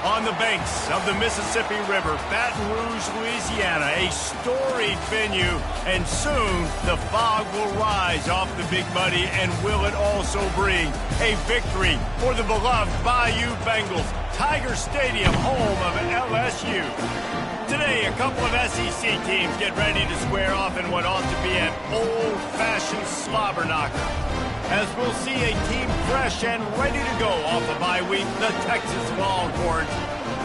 On the banks of the Mississippi River, Baton Rouge, Louisiana, a storied venue, and soon the fog will rise off the Big Muddy, and will it also bring a victory for the beloved Bayou Bengals, Tiger Stadium, home of LSU. Today, a couple of SEC teams get ready to square off in what ought to be an old-fashioned slobber knocker, as we'll see a team fresh and ready to go off a bye week, the Texas Longhorns,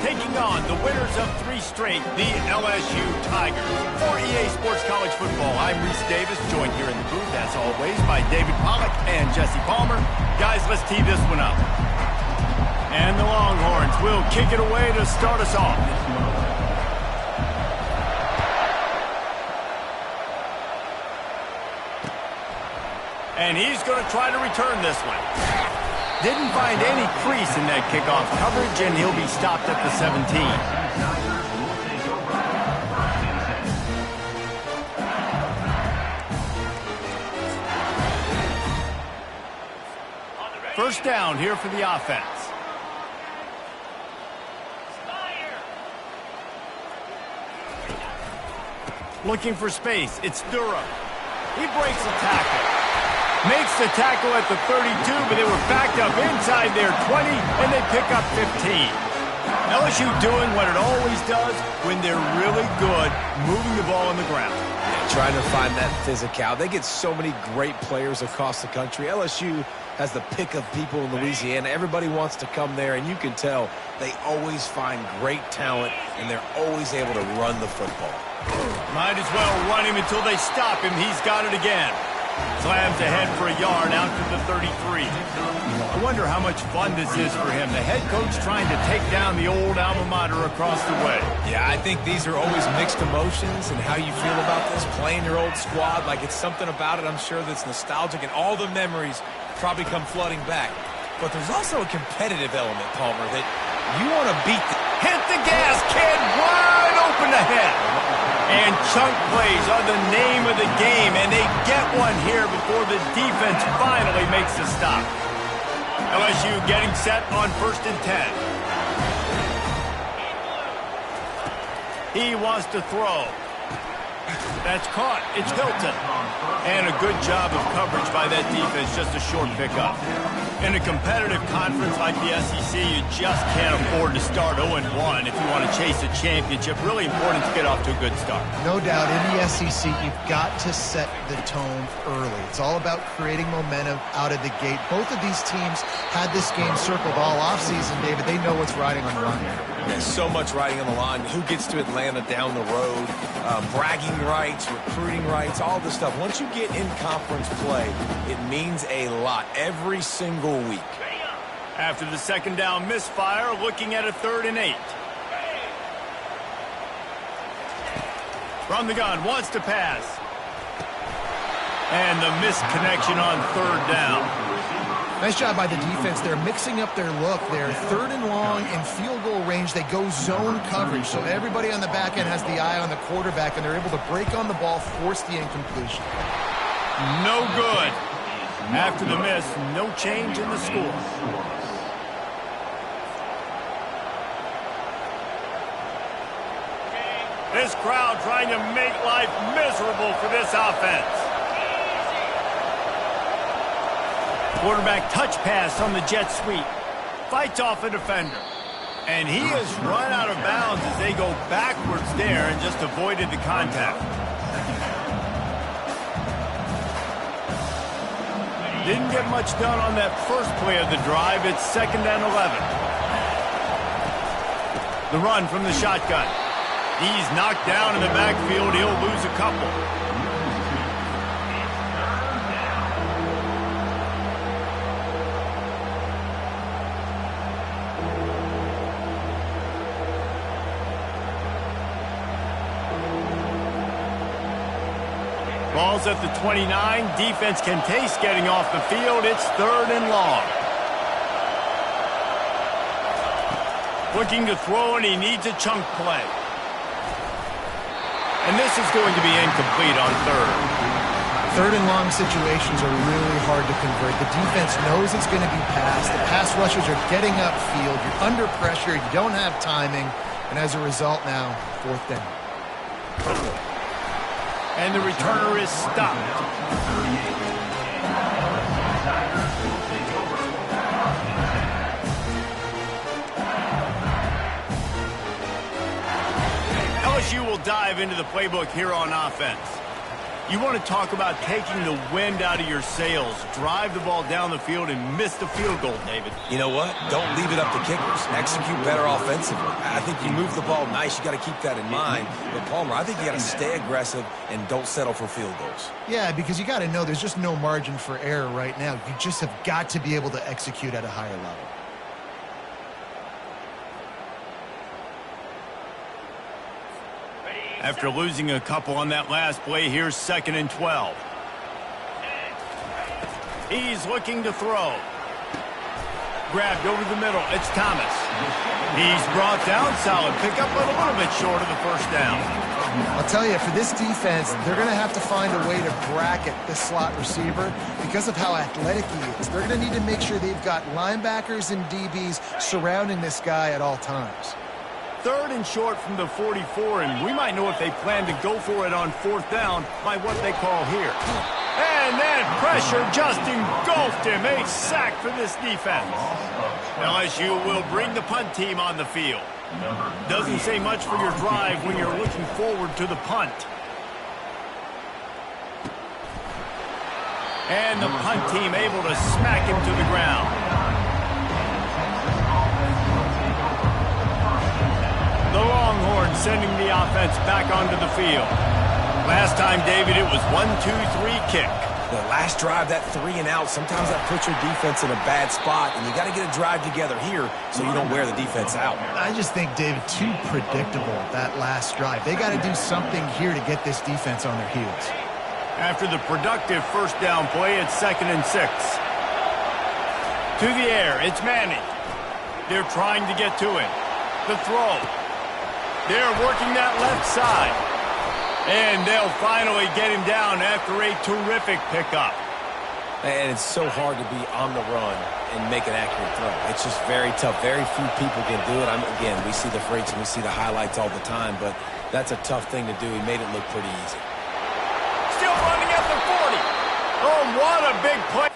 taking on the winners of 3 straight, the LSU Tigers. For EA Sports College Football, I'm Reese Davis, joined here in the booth, as always, by David Pollack and Jesse Palmer. Guys, let's tee this one up. And the Longhorns will kick it away to start us off. And he's going to try to return this one. Didn't find any crease in that kickoff coverage, and he'll be stopped at the 17. First down here for the offense. Looking for space. It's Durham. He breaks the tackle. Makes the tackle at the 32, but they were backed up inside their 20, and they pick up 15. LSU doing what it always does when they're really good, moving the ball on the ground. Yeah, trying to find that physical. They get so many great players across the country. LSU has the pick of people in Louisiana. Everybody wants to come there, and you can tell they always find great talent, and they're always able to run the football. Might as well run him until they stop him. He's got it again. Slams ahead for a yard out to the 33. I wonder how much fun this is for him. The head coach trying to take down the old alma mater across the way. Yeah, I think these are always mixed emotions, and how you feel about this, playing your old squad. Like, it's something about it, I'm sure, that's nostalgic, and all the memories probably come flooding back. But there's also a competitive element, Palmer, that you want to beat. Hit the gas, kid! Wide open ahead. And chunk plays are the name of the game, and they get one here before the defense finally makes the stop. LSU getting set on 1st and 10. He wants to throw. That's caught. It's Hilton. And a good job of coverage by that defense, just a short pickup. In a competitive conference like the SEC, you just can't afford to start 0-1 if you want to chase a championship. Really important to get off to a good start. No doubt, in the SEC, you've got to set the tone early. It's all about creating momentum out of the gate. Both of these teams had this game circled all offseason, David. They know what's riding on the line. There's so much riding on the line. Who gets to Atlanta down the road, bragging rights, recruiting rights, all this stuff. Once you get in conference play, it means a lot every single week. After the second down misfire, looking at a 3rd and 8. From the gun, wants to pass. And the misconnection on 3rd down. Nice job by the defense. They're mixing up their look. They're 3rd and long in field goal range. They go zone coverage, so everybody on the back end has the eye on the quarterback, and they're able to break on the ball, force the incompletion. No good. After the miss, no change in the score. This crowd trying to make life miserable for this offense. Quarterback touch pass on the jet sweep. Fights off a defender. And he has run out of bounds as they go backwards there and just avoided the contact. Didn't get much done on that first play of the drive. It's 2nd and 11. The run from the shotgun. He's knocked down in the backfield. He'll lose a couple. Ball's at the 29. Defense can taste getting off the field. It's 3rd and long. Looking to throw, and he needs a chunk play. And this is going to be incomplete on 3rd. third and long situations are really hard to convert. The defense knows it's going to be passed. The pass rushers are getting upfield. You're under pressure. You don't have timing. And as a result now, fourth down. And the returner is stopped. LSU will dive into the playbook here on offense. You want to talk about taking the wind out of your sails. Drive the ball down the field and miss the field goal, David. You know what? Don't leave it up to kickers. Execute better offensively. I think you move the ball nice. You got to keep that in mind. But, Palmer, I think you got to stay aggressive and don't settle for field goals. Yeah, because you got to know there's just no margin for error right now. You just have got to be able to execute at a higher level. After losing a couple on that last play, here's 2nd and 12. He's looking to throw. Grabbed over the middle. It's Thomas. He's brought down. Solid pickup, but a little bit short of the first down. I'll tell you, for this defense, they're going to have to find a way to bracket this slot receiver because of how athletic he is. They're going to need to make sure they've got linebackers and DBs surrounding this guy at all times. 3rd and short from the 44, and we might know if they plan to go for it on 4th down by what they call here. And that pressure just engulfed him. A sack for this defense. LSU will bring the punt team on the field. Doesn't say much for your drive when you're looking forward to the punt. And the punt team able to smack him to the ground. The Longhorns sending the offense back onto the field. Last time, David, it was 1-2-3 kick. The last drive, that 3 and out, sometimes that puts your defense in a bad spot, and you got to get a drive together here so you don't wear the defense out. I just think, David, too predictable that last drive. They got to do something here to get this defense on their heels. After the productive first down play, it's 2nd and 6. To the air, it's Manning. They're trying to get to him. The throw. They're working that left side. And they'll finally get him down after a terrific pickup. And it's so hard to be on the run and make an accurate throw. It's just very tough. Very few people can do it. Again, we see the freaks and we see the highlights all the time, but that's a tough thing to do. He made it look pretty easy. Still running at the 40. Oh, what a big play.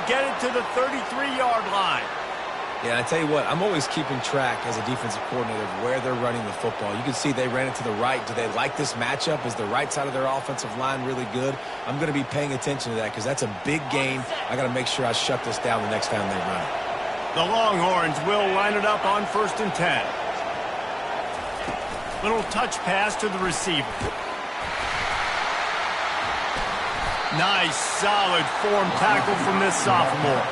Get it to the 33-yard line. Yeah, I tell you what, I'm always keeping track as a defensive coordinator of where they're running the football. You can see they ran it to the right. Do they like this matchup? Is the right side of their offensive line really good? I'm going to be paying attention to that because that's a big gain. I got to make sure I shut this down the next time they run it. The Longhorns will line it up on 1st and 10. Little touch pass to the receiver. Nice, solid form tackle from this sophomore.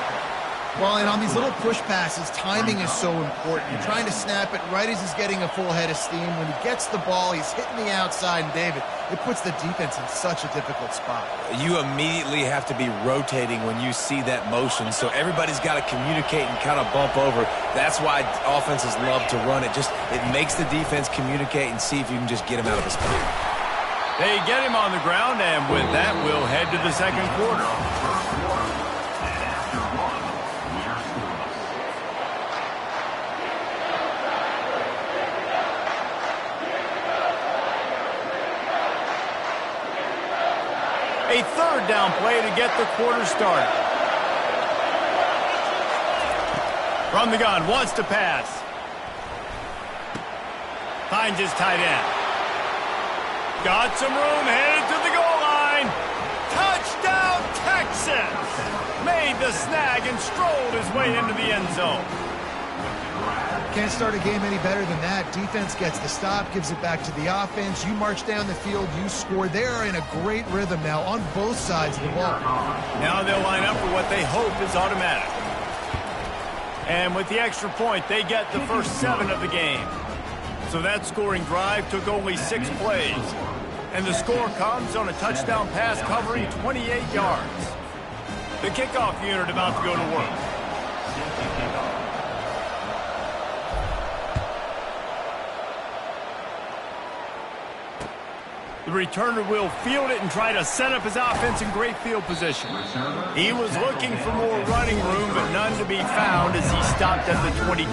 Well, and on these little push passes, timing is so important. You're trying to snap it right as he's getting a full head of steam. When he gets the ball, he's hitting the outside, and David, it puts the defense in such a difficult spot. You immediately have to be rotating when you see that motion, so everybody's got to communicate and kind of bump over. That's why offenses love to run it. It makes the defense communicate and see if you can just get him out of his spot. They get him on the ground, and with that, we'll head to the 2nd quarter. A 3rd down play to get the quarter started. From the gun, wants to pass. Finds his tight end. Got some room, headed to the goal line. Touchdown, Texas! Made the snag and strolled his way into the end zone. Can't start a game any better than that. Defense gets the stop, gives it back to the offense. You march down the field, you score. They are in a great rhythm now on both sides of the ball. Now they'll line up for what they hope is automatic. And with the extra point, they get the first 7 of the game. So that scoring drive took only 6 plays. And the score comes on a touchdown pass covering 28 yards. The kickoff unit about to go to work. The returner will field it and try to set up his offense in great field position. He was looking for more running room, but none to be found as he stopped at the 23.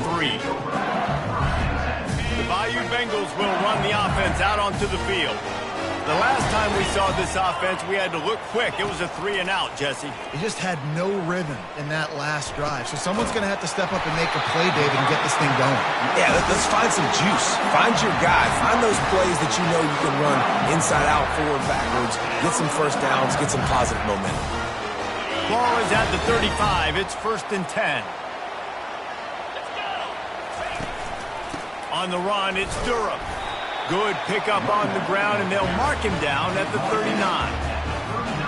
The Bayou Bengals will run the offense out onto the field. The last time we saw this offense, we had to look quick. It was a 3-and-out, Jesse. He just had no rhythm in that last drive. So someone's going to have to step up and make a play, David, and get this thing going. Yeah, let's find some juice. Find your guy. Find those plays that you know you can run inside out, forward, backwards, get some first downs, get some positive momentum. Ball is at the 35. It's 1st and 10. On the run, it's Durham. Good pickup on the ground, and they'll mark him down at the 39.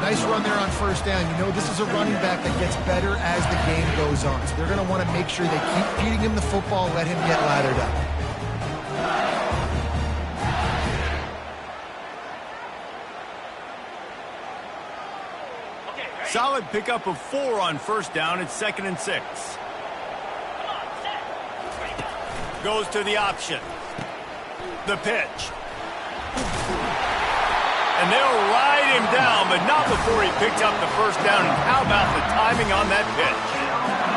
Nice run there on first down. You know, this is a running back that gets better as the game goes on. So they're going to want to make sure they keep feeding him the football, let him get lathered up. Solid pickup of 4 on first down. It's 2nd and 6. Goes to the option. The pitch. And they'll ride him down, but not before he picks up the first down. And how about the timing on that pitch?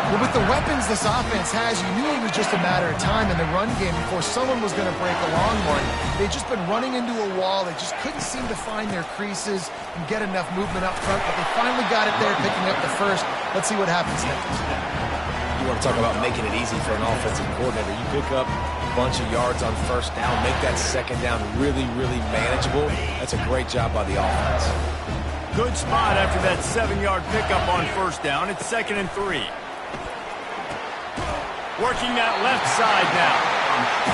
Well, with the weapons this offense has, you knew it was just a matter of time in the run game before someone was going to break a long one. They've just been running into a wall. They just couldn't seem to find their creases and get enough movement up front, but they finally got it there, picking up the first. Let's see what happens next. You want to talk about making it easy for an offensive coordinator. You pick up a bunch of yards on first down, make that second down really, really manageable. That's a great job by the offense. Good spot after that 7-yard pickup on first down. It's 2nd and 3. Working that left side now.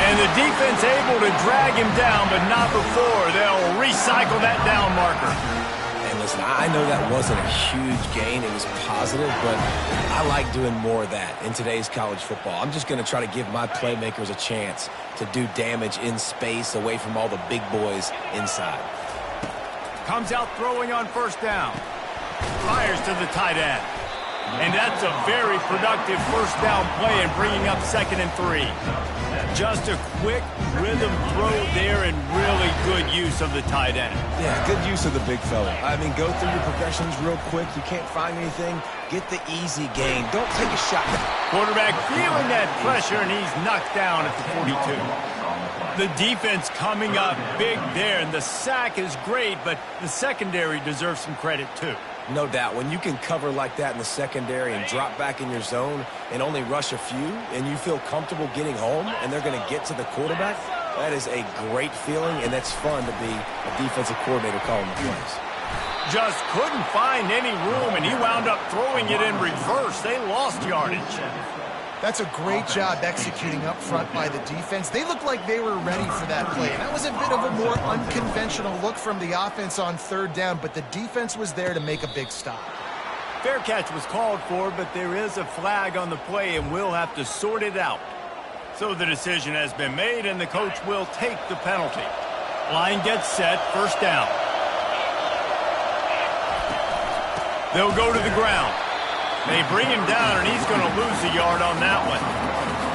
And the defense able to drag him down, but not before. They'll recycle that down marker. Listen, I know that wasn't a huge gain. It was positive, but I like doing more of that in today's college football. I'm just going to try to give my playmakers a chance to do damage in space away from all the big boys inside. Comes out throwing on first down. Fires to the tight end. And that's a very productive first down play and bringing up 2nd and 3. Just a quick rhythm throw there and really good use of the tight end. Yeah, good use of the big fella. I mean, go through your progressions real quick. You can't find anything. Get the easy gain. Don't take a shot. Quarterback feeling that pressure, and he's knocked down at the 42. The defense coming up big there, and the sack is great, but the secondary deserves some credit too. No doubt. When you can cover like that in the secondary and drop back in your zone and only rush a few, and you feel comfortable getting home, and they're going to get to the quarterback, that is a great feeling, and that's fun to be a defensive coordinator calling the plays. Just couldn't find any room, and he wound up throwing it in reverse. They lost yardage. That's a great job executing up front by the defense. They looked like they were ready for that play. And that was a bit of a more unconventional look from the offense on third down, but the defense was there to make a big stop. Fair catch was called for, but there is a flag on the play, and we'll have to sort it out. So the decision has been made, and the coach will take the penalty. Line gets set, first down. They'll go to the ground. They bring him down, and he's going to lose a yard on that one.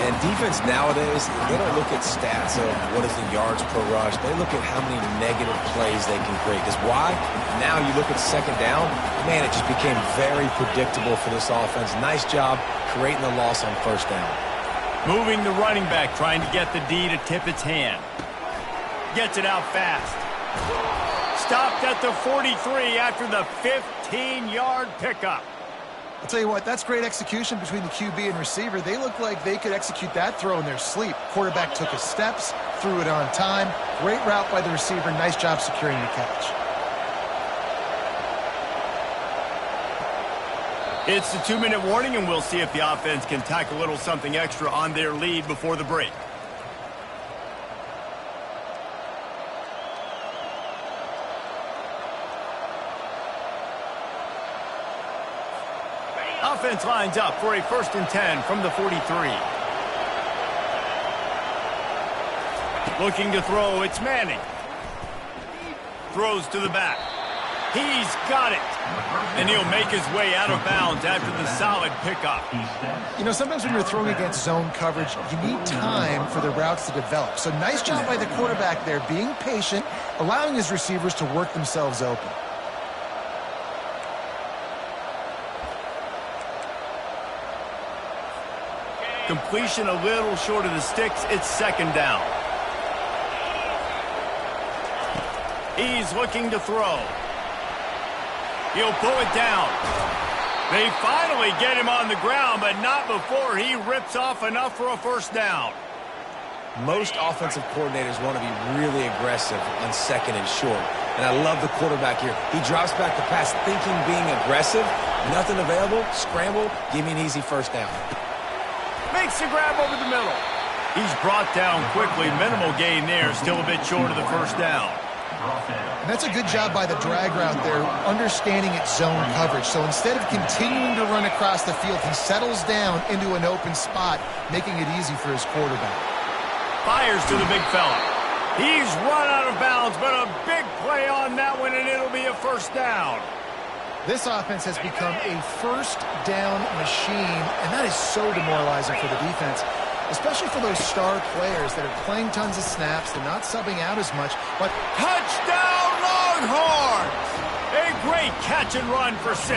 And defense nowadays, they don't look at stats of what is the yards per rush. They look at how many negative plays they can create. Because why? Now you look at second down, man, it just became very predictable for this offense. Nice job creating the loss on first down. Moving the running back, trying to get the D to tip its hand. Gets it out fast. Stopped at the 43 after the 15-yard pickup. I'll tell you what, that's great execution between the QB and receiver. They looked like they could execute that throw in their sleep. Quarterback took his steps, threw it on time. Great route by the receiver. Nice job securing the catch. It's the 2-minute warning, and we'll see if the offense can tack a little something extra on their lead before the break. Offense lines up for a 1st and 10 from the 43. Looking to throw, it's Manning. Throws to the back. He's got it. And he'll make his way out of bounds after the solid pickup. You know, sometimes when you're throwing against zone coverage, you need time for the routes to develop. So nice job by the quarterback there, being patient, allowing his receivers to work themselves open. Completion a little short of the sticks. It's 2nd down. He's looking to throw. He'll pull it down. They finally get him on the ground, but not before he rips off enough for a 1st down. Most offensive coordinators want to be really aggressive on 2nd and short. And I love the quarterback here. He drops back the pass thinking being aggressive. Nothing available. Scramble. Give me an easy 1st down. Makes the grab over the middle. He's brought down quickly. Minimal gain there. Still a bit short of the 1st down. And that's a good job by the drag route there, understanding its zone coverage. So instead of continuing to run across the field, he settles down into an open spot, making it easy for his quarterback. Fires to the big fella. He's run out of bounds, but a big play on that one, and it'll be a 1st down. This offense has become a 1st down machine, and that is so demoralizing for the defense, especially for those star players that are playing tons of snaps. They're not subbing out as much, but touchdown Longhorns! A great catch and run for 6.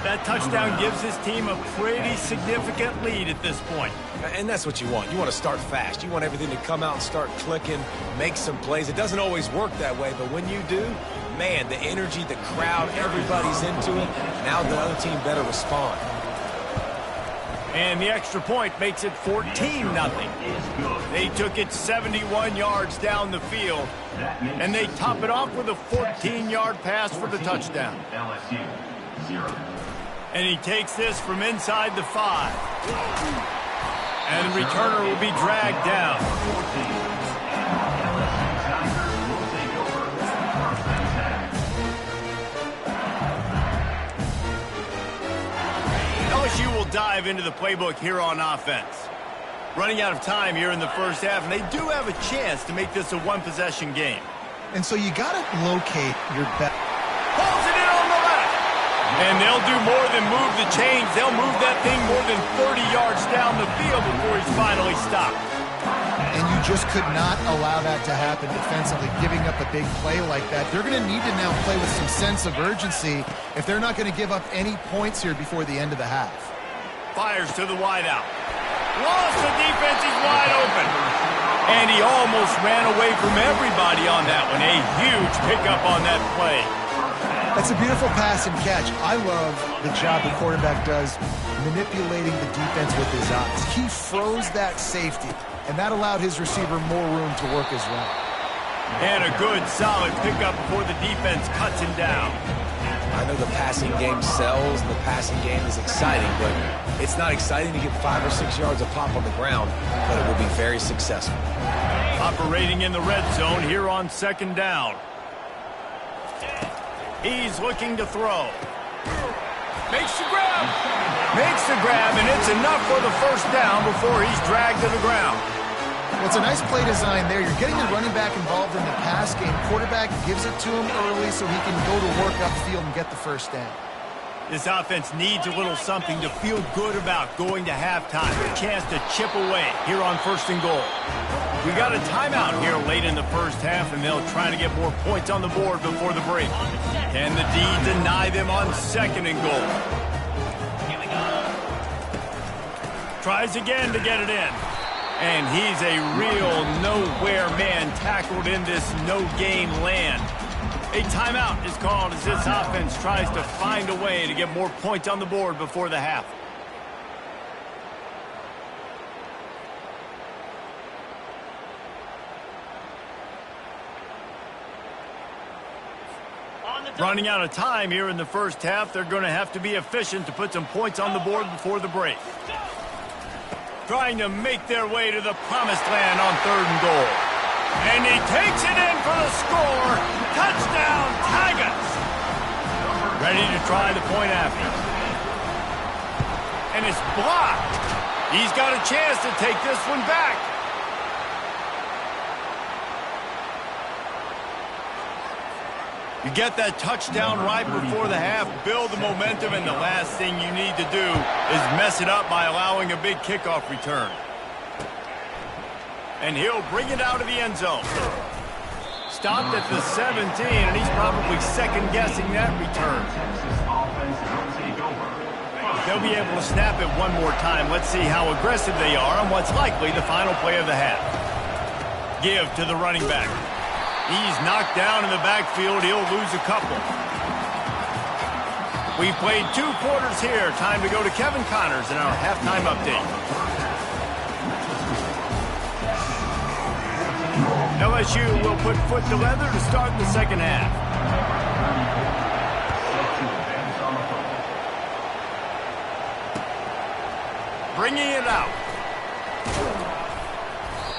That touchdown gives his team a pretty significant lead at this point. And that's what you want. You want to start fast. You want everything to come out and start clicking, make some plays. It doesn't always work that way, but when you do, man, the energy, the crowd, everybody's into it. Now the other team better respond. And the extra point makes it 14-0. They took it 71 yards down the field, and they top it off with a 14-yard pass for the touchdown. And he takes this from inside the 5. And the returner will be dragged down. LSU will dive into the playbook here on offense. Running out of time here in the 1st half, and they do have a chance to make this a 1-possession game. And so you got to locate your best. Pulls it in on the left. And they'll do more than move the chains. They'll move that thing more than 30 yards down the field before he's finally stopped. And you just could not allow that to happen defensively, giving up a big play like that. They're going to need to now play with some sense of urgency if they're not going to give up any points here before the end of the half. Fires to the wideout. Lost the defense. He's wide open. And he almost ran away from everybody on that one. A huge pickup on that play. That's a beautiful pass and catch. I love the job the quarterback does manipulating the defense with his eyes. He froze that safety, and that allowed his receiver more room to work his route. And a good, solid pickup before the defense cuts him down. I know the passing game sells, and the passing game is exciting, but it's not exciting to get 5 or 6 yards of pop on the ground, but it will be very successful. Operating in the red zone here on 2nd down. He's looking to throw. Makes the grab. Makes the grab, and it's enough for the 1st down before he's dragged to the ground. Well, it's a nice play design there. You're getting the running back involved in the pass game. Quarterback gives it to him early so he can go to work upfield and get the 1st down. This offense needs a little something to feel good about going to halftime. A chance to chip away here on 1st and goal. We got a timeout here late in the 1st half, and they'll try to get more points on the board before the break. Can the D deny them on 2nd and goal? Tries again to get it in. And he's a real nowhere man tackled in this no-gain land. A timeout is called as this offense tries to find a way to get more points on the board before the half. Running out of time here in the first half, they're going to have to be efficient to put some points on the board before the break. Trying to make their way to the promised land on 3rd and goal. And he takes it in for the score. Touchdown, Tigers! Ready to try the point after. And it's blocked. He's got a chance to take this one back. You get that touchdown right before the half, build the momentum, and the last thing you need to do is mess it up by allowing a big kickoff return. And he'll bring it out of the end zone. Stopped at the 17, and he's probably second-guessing that return. They'll be able to snap it one more time. Let's see how aggressive they are on what's likely the final play of the half. Give to the running back. He's knocked down in the backfield. He'll lose a couple. We've played 2 quarters here. Time to go to Kevin Connors in our halftime update. LSU will put foot to leather to start the second half. Bringing it out.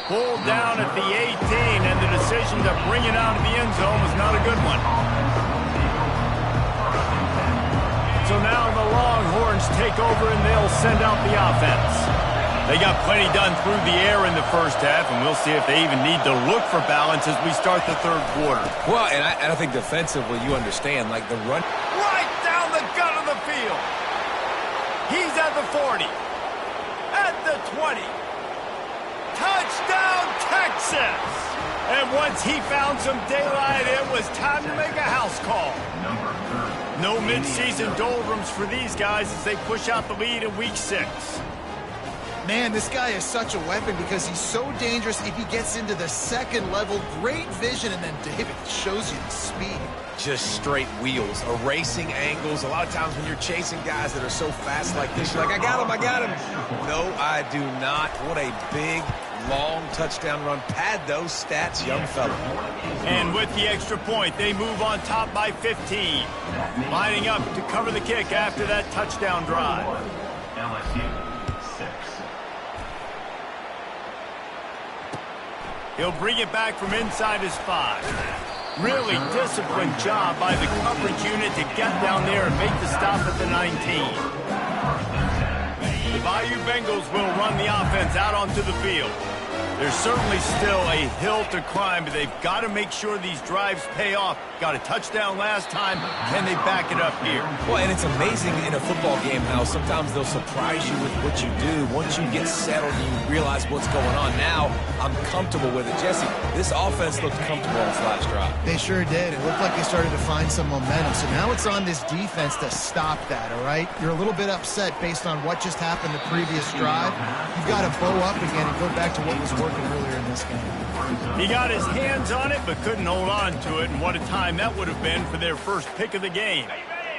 Pulled down at the 18, and the decision to bring it out of the end zone was not a good one. So now the Longhorns take over, and they'll send out the offense. They got plenty done through the air in the first half, and we'll see if they even need to look for balance as we start the 3rd quarter. Well, and I think defensively, you understand, like the run. Right down the gut of the field. He's at the 40. At the 20. Touchdown, Texas! And once he found some daylight, it was time to make a house call. No mid-season doldrums for these guys as they push out the lead in week 6. Man, this guy is such a weapon because he's so dangerous if he gets into the second level. Great vision, and then David shows you the speed. Just straight wheels, erasing angles. A lot of times when you're chasing guys that are so fast like this, you're like, I got him, I got him. No, I do not. What a big, long touchdown run. Pad those stats, young fella. And with the extra point, they move on top by 15. Lining up to cover the kick after that touchdown drive. He'll bring it back from inside his 5. Really disciplined job by the coverage unit to get down there and make the stop at the 19. The Bayou Bengals will run the offense out onto the field. There's certainly still a hill to climb, but they've got to make sure these drives pay off. Got a touchdown last time. Can they back it up here? Well, and it's amazing in a football game how sometimes they'll surprise you with what you do. Once you get settled and you realize what's going on, now I'm comfortable with it. Jesse, this offense looked comfortable on its last drive. They sure did. It looked like they started to find some momentum. So now it's on this defense to stop that, all right? You're a little bit upset based on what just happened the previous drive. You've got to bow up again and go back to what was working earlier in this game. He got his hands on it, but couldn't hold on to it, and what a time that would have been for their first pick of the game.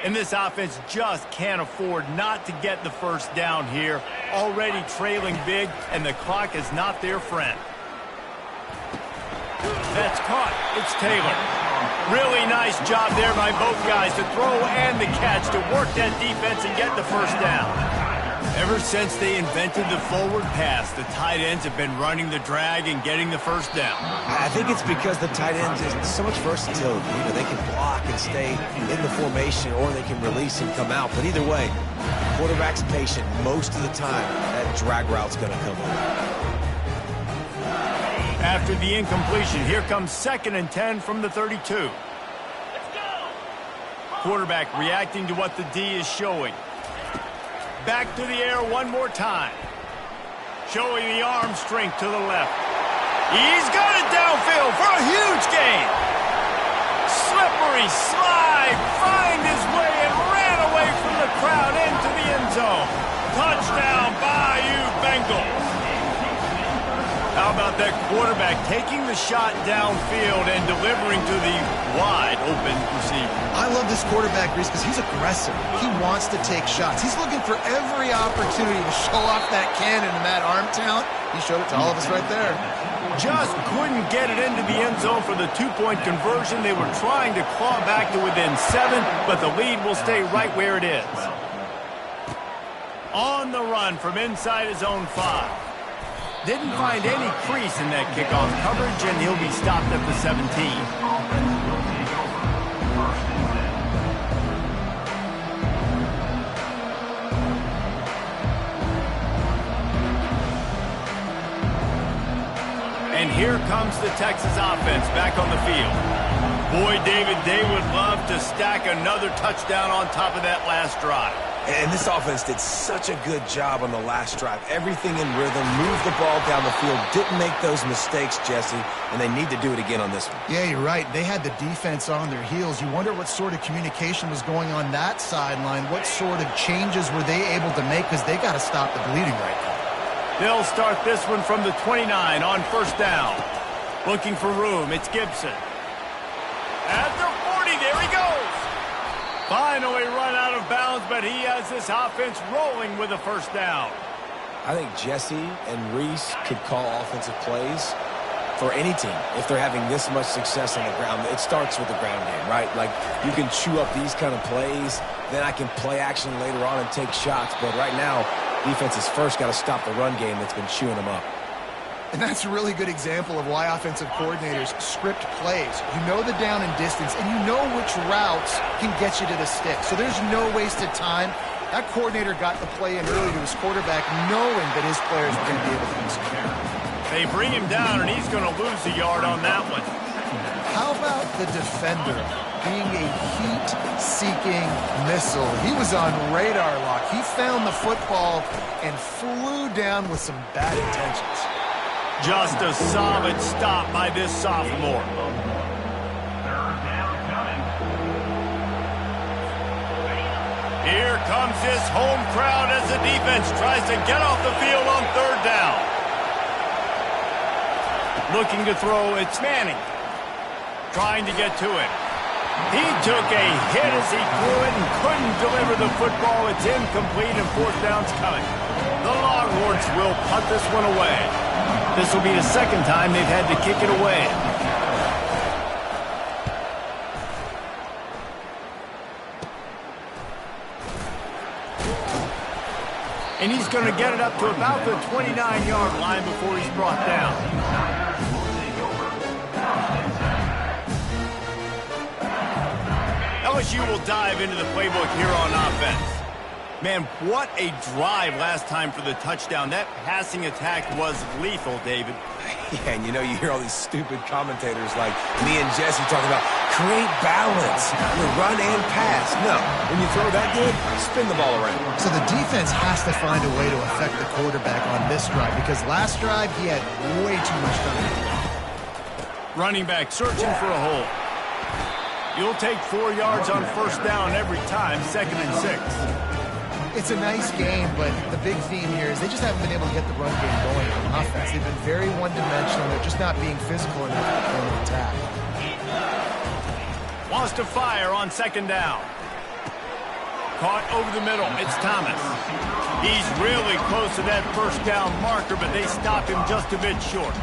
And this offense just can't afford not to get the first down here. Already trailing big, and the clock is not their friend. That's caught. It's Taylor. Really nice job there by both guys to throw and the catch to work that defense and get the first down. Ever since they invented the forward pass, the tight ends have been running the drag and getting the first down. I think it's because the tight ends is so much versatility. You know, they can block and stay in the formation, or they can release and come out. But either way, the quarterback's patient most of the time. That drag route's going to come over. After the incompletion, here comes 2nd and 10 from the 32. Let's go. Quarterback reacting to what the D is showing. Back to the air one more time. Showing the arm strength to the left. He's got it downfield for a huge gain. Slippery slide. Find his way and ran away from the crowd into the end zone. Touchdown, Bayou Bengals. How about that quarterback taking the shot downfield and delivering to the wide-open receiver? I love this quarterback, Reese, because he's aggressive. He wants to take shots. He's looking for every opportunity to show off that cannon and that arm talent. He showed it to all of us right there. Just couldn't get it into the end zone for the two-point conversion. They were trying to claw back to within 7, but the lead will stay right where it is. On the run from inside his own 5. Didn't find any crease in that kickoff coverage, and he'll be stopped at the 17. And here comes the Texas offense back on the field. Boy, David, they would love to stack another touchdown on top of that last drive. And this offense did such a good job on the last drive. Everything in rhythm, moved the ball down the field, didn't make those mistakes, Jesse, and they need to do it again on this one. Yeah, you're right. They had the defense on their heels. You wonder what sort of communication was going on that sideline. What sort of changes were they able to make, because they got to stop the bleeding right now. They'll start this one from the 29 on first down. Looking for room, it's Gibson. At the 40, there he goes. Finally run out of bounds, but he has this offense rolling with a first down. I think Jesse and Reese could call offensive plays for any team if they're having this much success on the ground. It starts with the ground game, right? Like, you can chew up these kind of plays, then I can play action later on and take shots, but right now, defense has first got to stop the run game that's been chewing them up. And that's a really good example of why offensive coordinators script plays. You know the down and distance, and you know which routes can get you to the stick. So there's no wasted time. That coordinator got the play in early to his quarterback, knowing that his players were going to be able to execute. They bring him down, and he's going to lose a yard on that one. How about the defender being a heat-seeking missile? He was on radar lock. He found the football and flew down with some bad intentions. Just a solid stop by this sophomore. Here comes this home crowd as the defense tries to get off the field on third down. Looking to throw, it's Manning. Trying to get to it. He took a hit as he threw it and couldn't deliver the football. It's incomplete and fourth down's coming. The Longhorns will punt this one away. This will be the second time they've had to kick it away. And he's going to get it up to about the 29-yard line before he's brought down. LSU will dive into the playbook here on offense. Man, what a drive last time for the touchdown. That passing attack was lethal, David. Yeah, and you know, you hear all these stupid commentators like me and Jesse talking about create balance, run and pass. No, when you throw that good, spin the ball around. So the defense has to find a way to affect the quarterback on this drive, because last drive he had way too much time. Running back searching for a hole. You'll take 4 yards on first down every time, 2nd and 6. It's a nice game, but the big theme here is they just haven't been able to get the run game going on offense. They've been very one-dimensional. They're just not being physical enough to play an attack. Wants to fire on 2nd down. Caught over the middle. It's Thomas. He's really close to that first down marker, but they stop him just a bit short.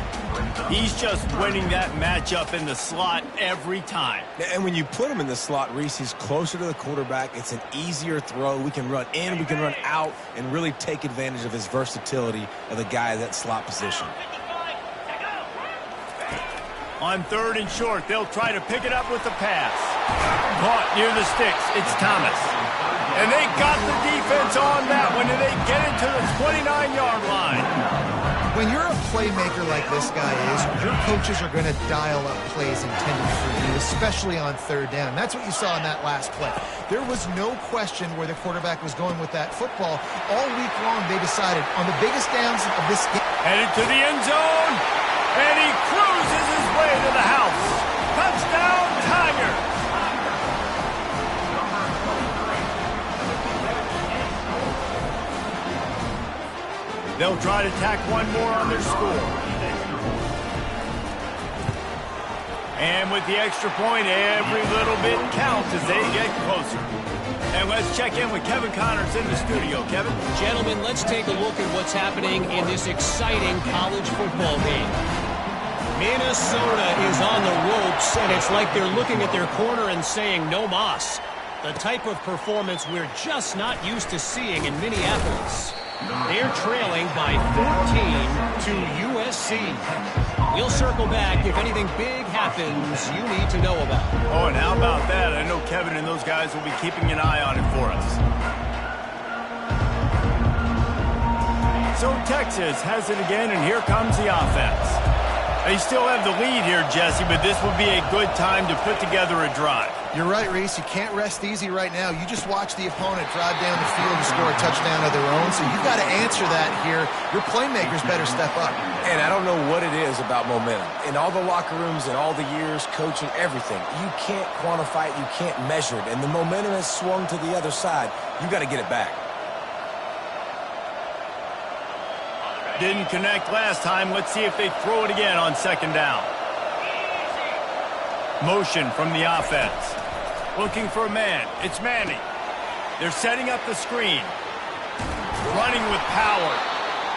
He's just winning that matchup in the slot every time. And when you put him in the slot, Reese, he's closer to the quarterback. It's an easier throw. We can run in, we can run out, and really take advantage of his versatility of the guy at that slot position. On 3rd and short, they'll try to pick it up with the pass. Caught near the sticks. It's Thomas. And they got the defense on that one, and they get it to the 29-yard line. When you're a playmaker like this guy is, your coaches are going to dial up plays intended for you, especially on 3rd down. That's what you saw in that last play. There was no question where the quarterback was going with that football. All week long, they decided on the biggest downs of this game. Headed to the end zone, and he cruises his way to the house. Touchdown, Tigers! They'll try to tack one more on their score. And with the extra point, every little bit counts as they get closer. And let's check in with Kevin Connors in the studio. Kevin? Gentlemen, let's take a look at what's happening in this exciting college football game. Minnesota is on the ropes, and it's like they're looking at their corner and saying, no mas. The type of performance we're just not used to seeing in Minneapolis. They're trailing by 14 to USC. We'll circle back if anything big happens you need to know about. Oh, and how about that? I know Kevin and those guys will be keeping an eye on it for us. So Texas has it again, and here comes the offense. They still have the lead here, Jesse, but this would be a good time to put together a drive. You're right, Reese. You can't rest easy right now. You just watch the opponent drive down the field to score a touchdown of their own, so you've got to answer that here. Your playmakers better step up. And I don't know what it is about momentum. In all the locker rooms and all the years, coaching, everything, you can't quantify it, you can't measure it. And the momentum has swung to the other side. You got to get it back. Didn't connect last time. Let's see if they throw it again on second down. Motion from the offense. Looking for a man. It's Manning. They're setting up the screen. Running with power.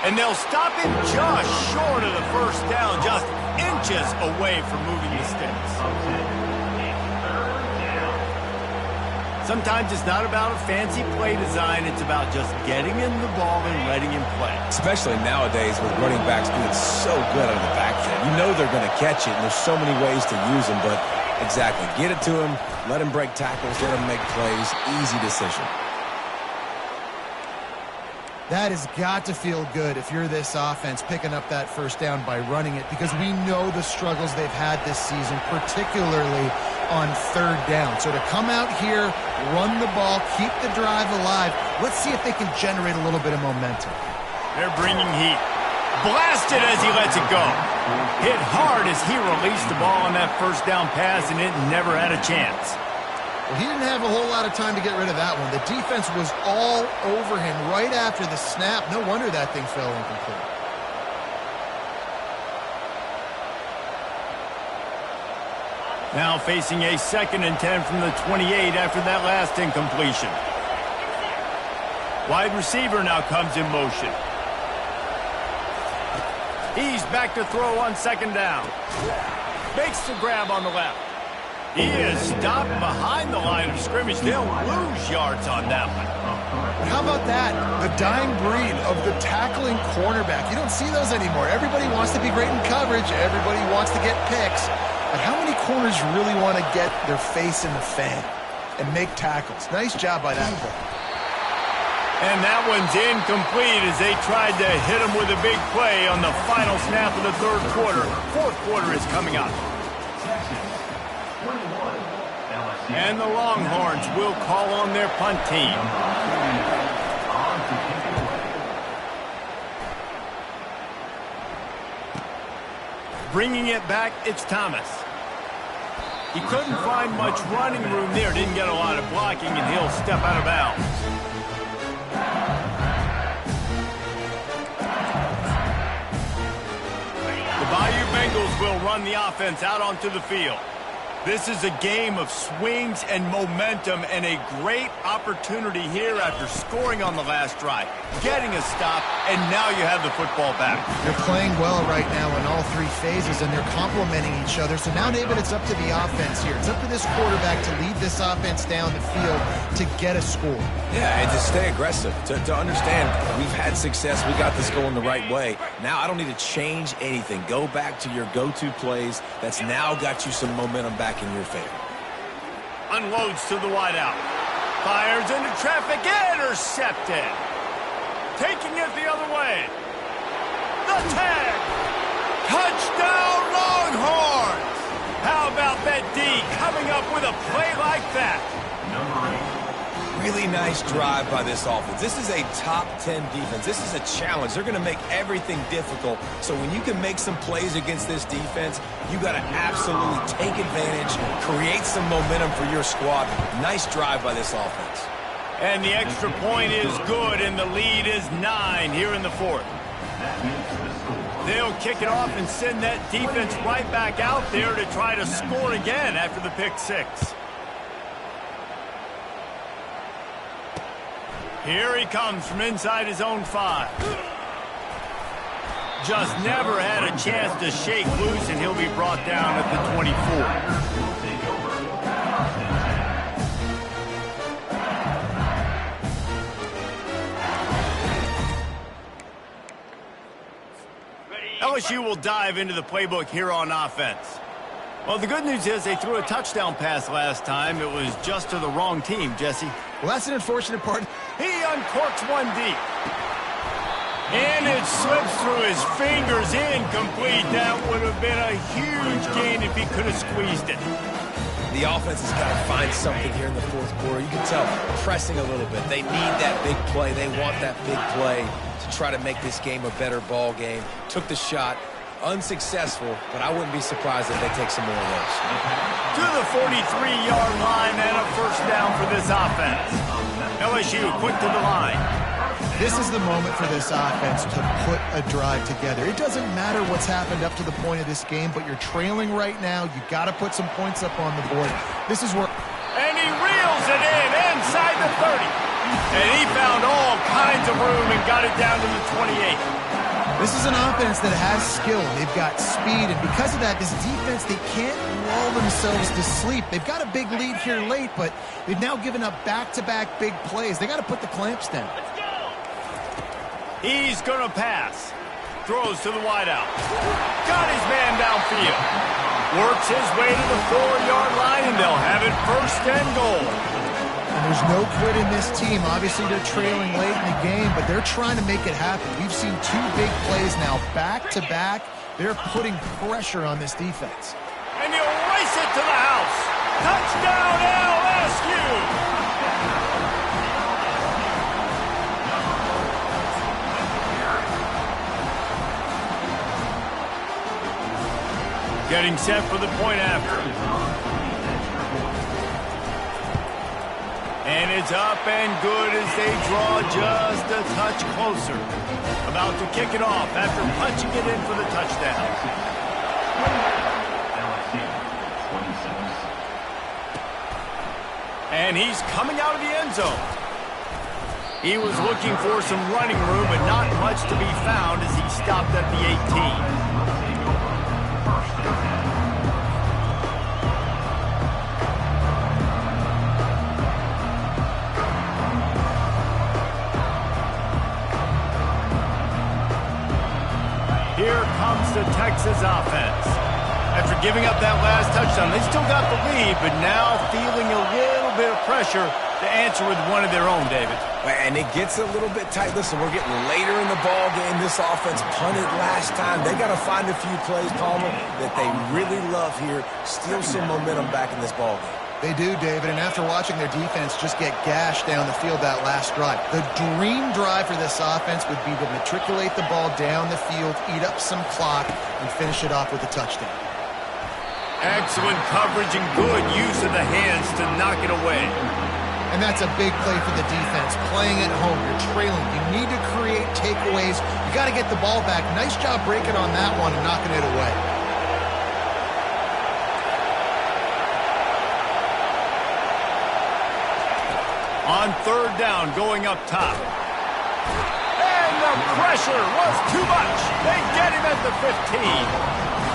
And they'll stop him just short of the first down, just inches away from moving the sticks. Sometimes it's not about a fancy play design. It's about just getting him the ball and letting him play. Especially nowadays with running backs being so good out of the backfield. You know they're going to catch it, and there's so many ways to use them. But exactly, get it to him, let him break tackles, let him make plays. Easy decision. That has got to feel good if you're this offense picking up that first down by running it, because we know the struggles they've had this season, particularly on third down. So to come out here, run the ball, keep the drive alive, let's see if they can generate a little bit of momentum. They're bringing heat. Blasted as he lets it go. Hit hard as he released the ball on that first down pass, and it never had a chance. Well, he didn't have a whole lot of time to get rid of that one. The defense was all over him right after the snap. No wonder that thing fell incomplete. Now facing a 2nd and 10 from the 28 after that last incompletion. Wide receiver now comes in motion. He's back to throw on second down. Makes the grab on the left. He is stopped behind the line of scrimmage. They'll lose yards on that one. But how about that? The dying breed of the tackling cornerback. You don't see those anymore. Everybody wants to be great in coverage. Everybody wants to get picks. But how many corners really want to get their face in the fan and make tackles? Nice job by that player. And that one's incomplete as they tried to hit him with a big play on the final snap of the third quarter. Fourth quarter is coming up. And the Longhorns will call on their punt team. Bringing it back, it's Thomas. He couldn't find much running room there. Didn't get a lot of blocking, and he'll step out of bounds. The Bayou Bengals will run the offense out onto the field. This is a game of swings and momentum, and a great opportunity here after scoring on the last drive, getting a stop, and now you have the football back. They're playing well right now in all three phases, and they're complementing each other. So now, David, it's up to the offense here. It's up to this quarterback to lead this offense down the field to get a score. Yeah, and to stay aggressive, to understand we've had success, we got this going the right way. Now I don't need to change anything. Go back to your go-to plays. That's now got you some momentum back in your favor. Unloads to the wideout. Fires into traffic. Intercepted. Taking it the other way. The tag. Touchdown Longhorns. How about that D coming up with a play like that? Really nice drive by this offense. This is a top 10 defense. This is a challenge. They're going to make everything difficult. So when you can make some plays against this defense, you got to absolutely take advantage, create some momentum for your squad. Nice drive by this offense. And the extra point is good, and the lead is 9 here in the fourth. They'll kick it off and send that defense right back out there to try to score again after the pick six. Here he comes from inside his own 5. Just never had a chance to shake loose, and he'll be brought down at the 24. LSU will dive into the playbook here on offense. Well, the good news is they threw a touchdown pass last time. It was just to the wrong team, Jesse. Well, that's an unfortunate part. He uncorks one deep. And it slips through his fingers, incomplete. That would have been a huge gain if he could have squeezed it. The offense has got to find something here in the fourth quarter. You can tell pressing a little bit. They need that big play. They want that big play to try to make this game a better ball game. Took the shot, unsuccessful, but I wouldn't be surprised if they take some more of those. To the 43-yard line and a first down for this offense. LSU quick to the line. This is the moment for this offense to put a drive together. It doesn't matter what's happened up to the point of this game, but you're trailing right now. You got to put some points up on the board. This is where... And he reels it in inside the 30. And he found all kinds of room and got it down to the 28. This is an offense that has skill. They've got speed, and because of that, this defense, they can't lull themselves to sleep. They've got a big lead here late, but they've now given up back-to-back big plays. They got to put the clamps down. He's going to pass. Throws to the wideout. Got his man downfield. Works his way to the 4-yard line, and they'll have it first and goal. And there's no quit in this team. Obviously, they're trailing late in the game, but they're trying to make it happen. We've seen 2 big plays now back-to-back. They're putting pressure on this defense. And he'll race it to the house. Touchdown, LSU! Getting set for the point after. And it's up and good as they draw just a touch closer. About to kick it off after punching it in for the touchdown. And he's coming out of the end zone. He was looking for some running room, but not much to be found as he stopped at the 18. Here comes the Texas offense. After giving up that last touchdown, they still got the lead, but now feeling a little bit of pressure to answer with one of their own, David. And it gets a little bit tight. Listen, we're getting later in the ball game. This offense punted last time. They got to find a few plays, Palmer, that they really love here. Steal some momentum back in this ball game. They do, David, and after watching their defense just get gashed down the field that last drive, the dream drive for this offense would be to matriculate the ball down the field, eat up some clock, and finish it off with a touchdown. Excellent coverage and good use of the hands to knock it away. And that's a big play for the defense. Playing at home, you're trailing. You need to create takeaways. You got to get the ball back. Nice job breaking on that one and knocking it away. On third down, going up top. And the pressure was too much. They get him at the 15.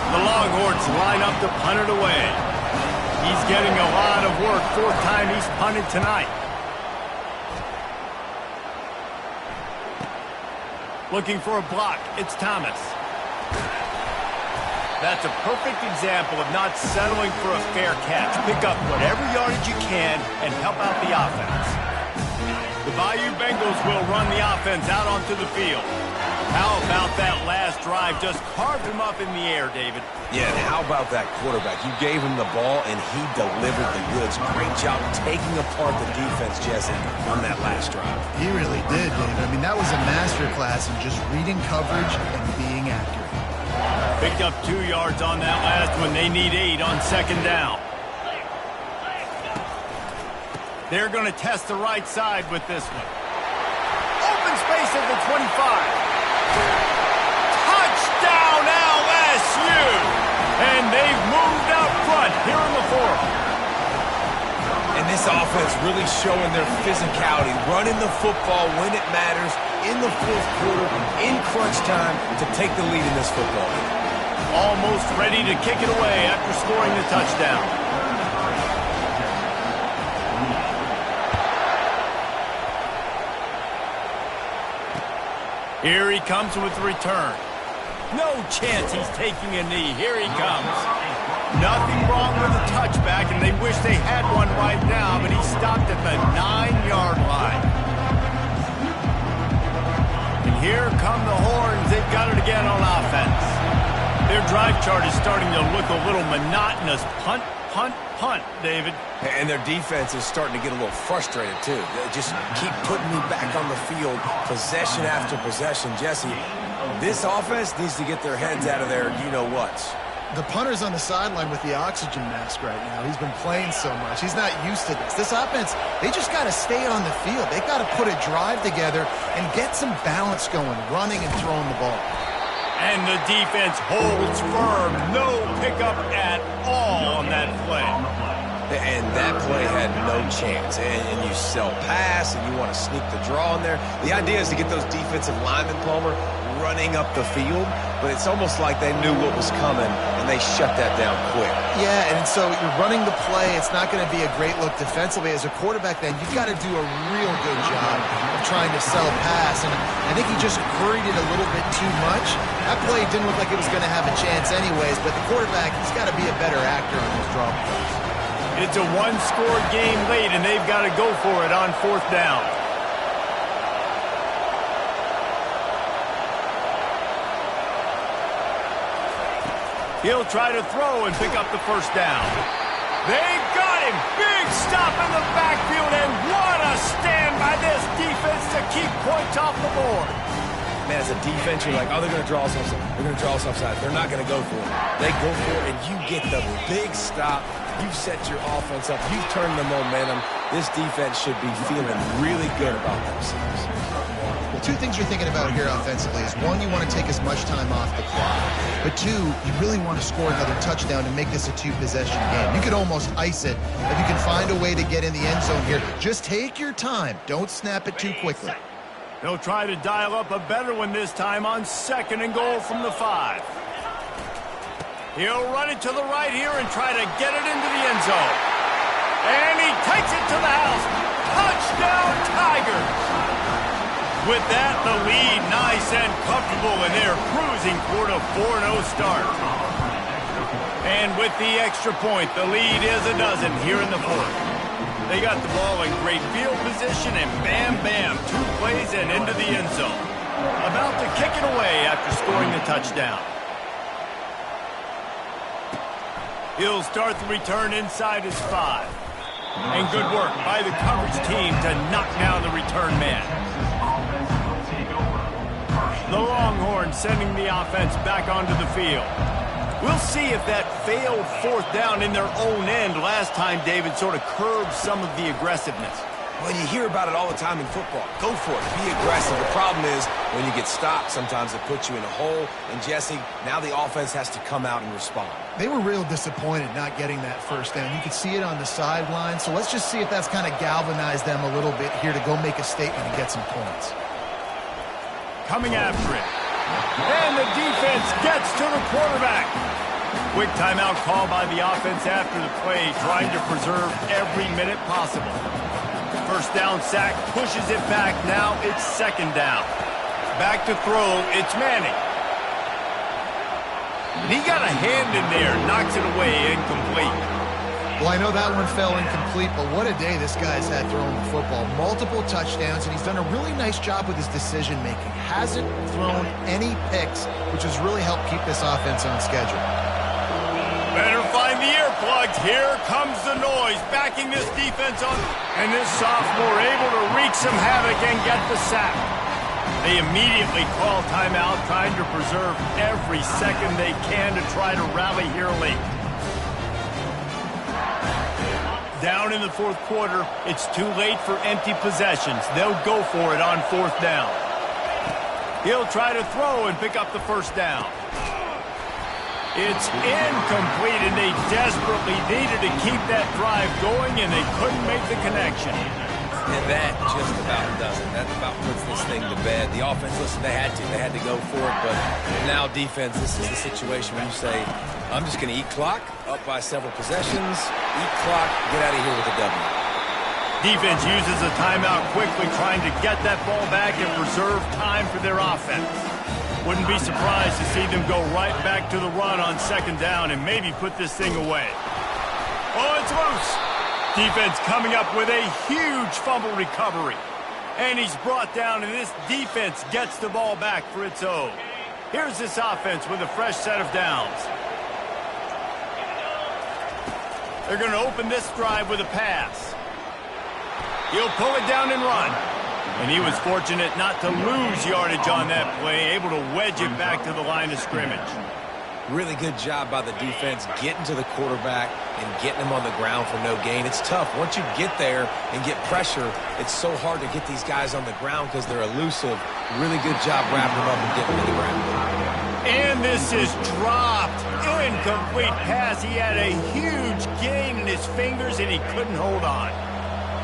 The Longhorns line up to punt it away. He's getting a lot of work. 4th time he's punted tonight. Looking for a block. It's Thomas. That's a perfect example of not settling for a fair catch. Pick up whatever yardage you can and help out the offense. The Bayou Bengals will run the offense out onto the field. How about that last drive? Just carved him up in the air, David. Yeah, and how about that quarterback? You gave him the ball, and he delivered the goods. Great job taking apart the defense, Jesse, on that last drive. He really did, David. I mean, that was a masterclass in just reading coverage and being accurate. Picked up 2 yards on that last one. They need 8 on 2nd down. They're going to test the right side with this one. Open space at the 25. Touchdown, LSU! And they've moved out front here in the 4th. And this offense offense really showing their physicality, running the football when it matters, in the fourth quarter, in crunch time, to take the lead in this football game. Almost ready to kick it away after scoring the touchdown. Here he comes with the return. No chance he's taking a knee. Here he comes. Nothing wrong with the touchback, and they wish they had one right now, but he stopped at the 9-yard line. And here come the horns. They've got it again on offense. Their drive chart is starting to look a little monotonous. Punt, punt, punt, David. And their defense is starting to get a little frustrated, too. They just keep putting me back on the field, possession after possession. Jesse, this offense needs to get their heads out of their you-know-whats. The punter's on the sideline with the oxygen mask right now. He's been playing so much. He's not used to this. This offense, they just got to stay on the field. They've got to put a drive together and get some balance going, running and throwing the ball. And the defense holds firm. No pickup at all on that play. And that play had no chance. And you sell pass, and you want to sneak the draw in there. The idea is to get those defensive linemen, Palmer, running up the field. But it's almost like they knew what was coming, and they shut that down quick. Yeah, and so you're running the play. It's not going to be a great look defensively. As a quarterback, then, you've got to do a real good job of trying to sell pass. And I think he just hurried it a little bit too much. That play didn't look like it was going to have a chance anyways, but the quarterback, he's got to be a better actor on those draw plays. It's a one-score game late, and they've got to go for it on fourth down. He'll try to throw and pick up the first down. They got him! Big stop in the backfield, and what a stand by this defense to keep points off the board. Man, as a defense, you're like, oh, they're going to draw us offside. They're going to draw us offside. They're not going to go for it. They go for it, and you get the big stop. You've set your offense up. You've turned the momentum. This defense should be feeling really good about themselves. Well, two things you're thinking about here offensively is, one, you want to take as much time off the clock. But two, you really want to score another touchdown and make this a two-possession game. You could almost ice it if you can find a way to get in the end zone here. Just take your time. Don't snap it too quickly. They'll try to dial up a better one this time on 2nd and goal from the 5. He'll run it to the right here and try to get it into the end zone. And he takes it to the house. Touchdown, Tigers! With that, the lead nice and comfortable, and they're cruising toward a 4-0 start. And with the extra point, the lead is a dozen here in the fourth. They got the ball in great field position, and bam, bam, 2 plays and into the end zone. About to kick it away after scoring the touchdown. He'll start the return inside his 5. And good work by the coverage team to knock down the return man. The Longhorns sending the offense back onto the field. We'll see if that failed fourth down in their own end last time, David, sort of curbed some of the aggressiveness. Well, you hear about it all the time in football. Go for it. Be aggressive. The problem is when you get stopped, sometimes it puts you in a hole. And, Jesse, now the offense has to come out and respond. They were real disappointed not getting that first down. You could see it on the sideline. So let's just see if that's kind of galvanized them a little bit here to go make a statement and get some points. Coming after it. And the defense gets to the quarterback. Quick timeout call by the offense after the play, trying to preserve every minute possible. First down sack, pushes it back. Now it's 2nd down. Back to throw, it's Manning. And he got a hand in there, knocks it away, incomplete. Well, I know that one fell incomplete, but what a day this guy's had throwing the football. Multiple touchdowns, and he's done a really nice job with his decision-making. Hasn't thrown any picks, which has really helped keep this offense on schedule. Better find the earplugs. Here comes the noise, backing this defense on. And this sophomore able to wreak some havoc and get the sack. They immediately call timeout, trying to preserve every second they can to try to rally here late. Down in the fourth quarter, it's too late for empty possessions. They'll go for it on 4th down. He'll try to throw and pick up the first down. It's incomplete, and they desperately needed to keep that drive going, and they couldn't make the connection. And that just about does it. That about puts this thing to bed. The offense, listen, they had to go for it, but now defense, this is the situation where you say, I'm just going to eat clock, up by several possessions, eat clock, get out of here with a W. Defense uses a timeout quickly, trying to get that ball back and preserve time for their offense. Wouldn't be surprised to see them go right back to the run on second down and maybe put this thing away. Oh, it's loose. Defense coming up with a huge fumble recovery. And he's brought down, and this defense gets the ball back for its own. Here's this offense with a fresh set of downs. They're going to open this drive with a pass. He'll pull it down and run. And he was fortunate not to lose yardage on that play, able to wedge it back to the line of scrimmage. Really good job by the defense getting to the quarterback and getting him on the ground for no gain. It's tough. Once you get there and get pressure, it's so hard to get these guys on the ground because they're elusive. Really good job wrapping them up and getting them to the ground. And this is dropped. Incomplete pass. He had a huge gain in his fingers, and he couldn't hold on.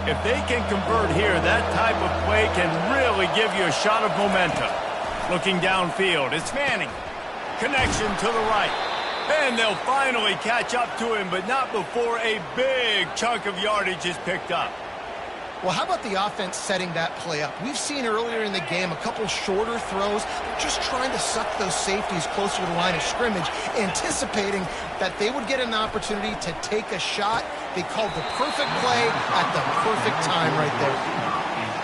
If they can convert here, that type of play can really give you a shot of momentum. Looking downfield, it's Manning. Connection to the right. And they'll finally catch up to him, but not before a big chunk of yardage is picked up. Well, how about the offense setting that play up? We've seen earlier in the game a couple shorter throws, just trying to suck those safeties closer to the line of scrimmage, anticipating that they would get an opportunity to take a shot. They called the perfect play at the perfect time right there.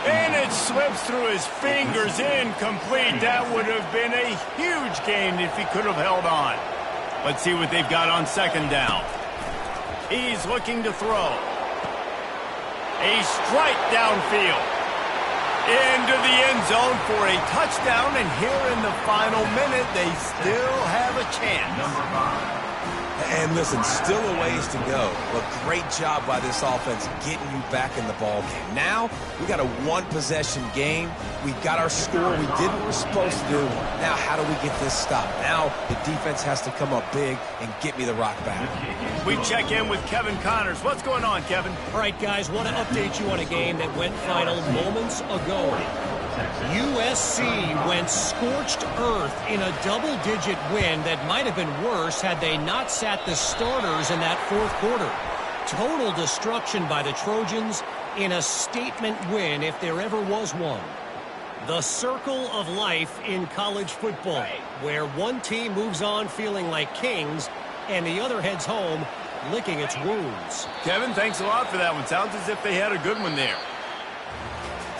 And it slips through his fingers, incomplete. That would have been a huge gain if he could have held on. Let's see what they've got on second down. He's looking to throw. A strike downfield. Into the end zone for a touchdown, and here in the final minute, they still have a chance. And listen, still a ways to go, but great job by this offense getting you back in the ball game. Now, we got a one-possession game. We got our score. We did what we're supposed to do. Now, how do we get this stopped? Now, the defense has to come up big and get me the rock back. We check in with Kevin Connors. What's going on, Kevin? All right, guys, want to update you on a game that went final moments ago. USC went scorched earth in a double-digit win that might have been worse had they not sat the starters in that fourth quarter. Total destruction by the Trojans in a statement win if there ever was one. The circle of life in college football, where one team moves on feeling like kings and the other heads home licking its wounds. Kevin, thanks a lot for that one. Sounds as if they had a good one there.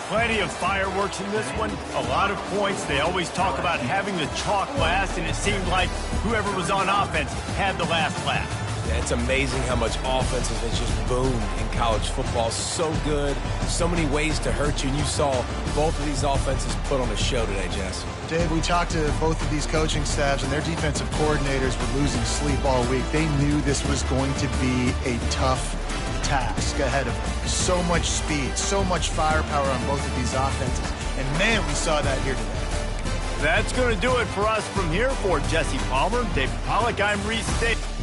Plenty of fireworks in this one, a lot of points. They always talk about having the chalk last, and it seemed like whoever was on offense had the last laugh. Yeah, it's amazing how much offense has just boomed in college football. So good, so many ways to hurt you, and you saw both of these offenses put on a show today, Jess. Dave, we talked to both of these coaching staffs, and their defensive coordinators were losing sleep all week. They knew this was going to be a tough task ahead of them. So much speed, so much firepower on both of these offenses. And, man, we saw that here today. That's going to do it for us from here. For Jesse Palmer, David Pollack, I'm Reese Davis.